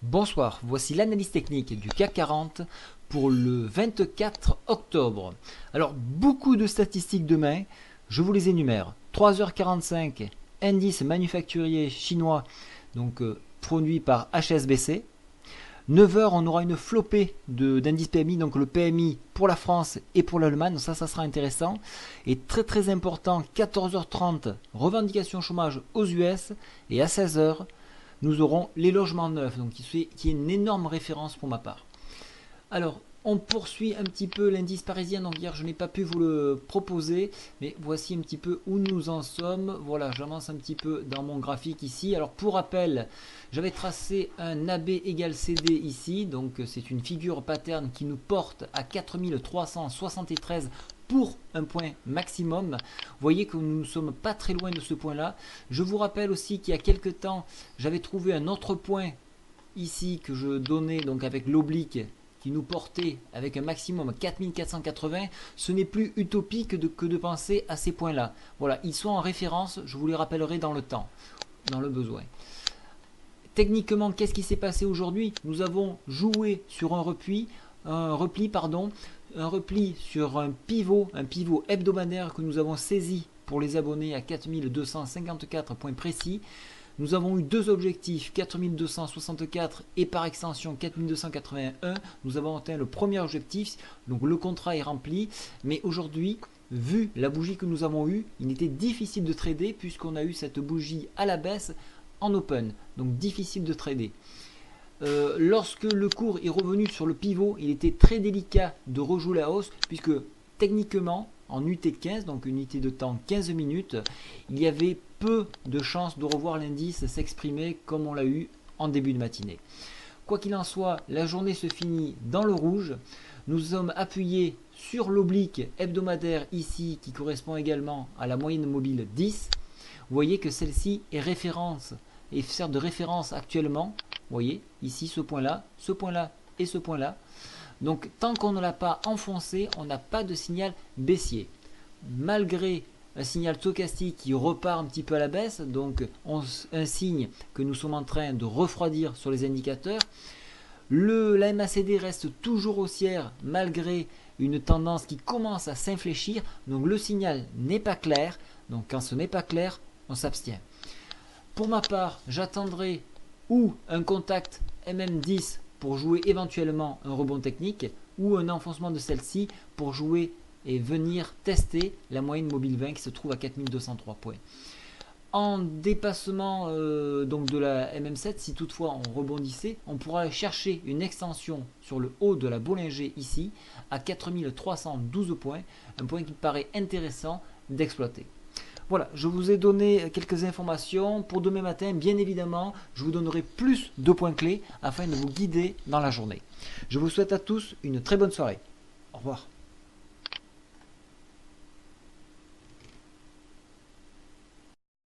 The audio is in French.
Bonsoir, voici l'analyse technique du CAC 40 pour le 24 octobre. Alors, beaucoup de statistiques demain, je vous les énumère. 3h45, indice manufacturier chinois, donc produit par HSBC. 9h, on aura une flopée d'indices PMI, donc le PMI pour la France et pour l'Allemagne, ça sera intéressant. Et très important, 14h30, revendication chômage aux US, et à 16h, nous aurons les logements neufs, donc qui est une énorme référence pour ma part. Alors, on poursuit un petit peu l'indice parisien, donc hier je n'ai pas pu vous le proposer, mais voici un petit peu où nous en sommes. Voilà, j'avance un petit peu dans mon graphique ici. Alors pour rappel, j'avais tracé un AB égale CD ici, donc c'est une figure pattern qui nous porte à 4373 pour un point maximum. Vous voyez que nous ne sommes pas très loin de ce point là. Je vous rappelle aussi qu'il y a quelques temps j'avais trouvé un autre point ici que je donnais donc avec l'oblique qui nous portait avec un maximum 4480. Ce n'est plus utopique que de penser à ces points là. Voilà, ils sont en référence, je vous les rappellerai dans le temps, dans le besoin. Techniquement, qu'est-ce qui s'est passé aujourd'hui? Nous avons joué sur un repli sur un pivot hebdomadaire que nous avons saisi pour les abonnés à 4254 points précis. Nous avons eu deux objectifs, 4264 et par extension 4281. Nous avons atteint le premier objectif, donc le contrat est rempli. Mais aujourd'hui, vu la bougie que nous avons eue, il était difficile de trader puisqu'on a eu cette bougie à la baisse en open. Donc difficile de trader. Lorsque le cours est revenu sur le pivot, il était très délicat de rejouer la hausse puisque techniquement, en UT15, donc unité de temps 15 minutes, il y avait peu de chances de revoir l'indice s'exprimer comme on l'a eu en début de matinée. Quoi qu'il en soit, la journée se finit dans le rouge. Nous sommes appuyés sur l'oblique hebdomadaire ici qui correspond également à la moyenne mobile 10. Vous voyez que celle-ci est référence et sert de référence actuellement. Vous voyez ici ce point-là et ce point-là. Donc tant qu'on ne l'a pas enfoncé, on n'a pas de signal baissier. Malgré un signal stochastique qui repart un petit peu à la baisse, donc un signe que nous sommes en train de refroidir sur les indicateurs. La MACD reste toujours haussière malgré une tendance qui commence à s'infléchir. Donc le signal n'est pas clair. Donc quand ce n'est pas clair, on s'abstient. Pour ma part, j'attendrai ou un contact MM10 pour jouer éventuellement un rebond technique ou un enfoncement de celle-ci pour jouer et venir tester la moyenne mobile 20 qui se trouve à 4203 points. En dépassement donc de la MM7, si toutefois on rebondissait, on pourra chercher une extension sur le haut de la Bollinger ici à 4312 points, un point qui me paraît intéressant d'exploiter. Voilà, je vous ai donné quelques informations. Pour demain matin, bien évidemment, je vous donnerai plus de points clés afin de vous guider dans la journée. Je vous souhaite à tous une très bonne soirée. Au revoir.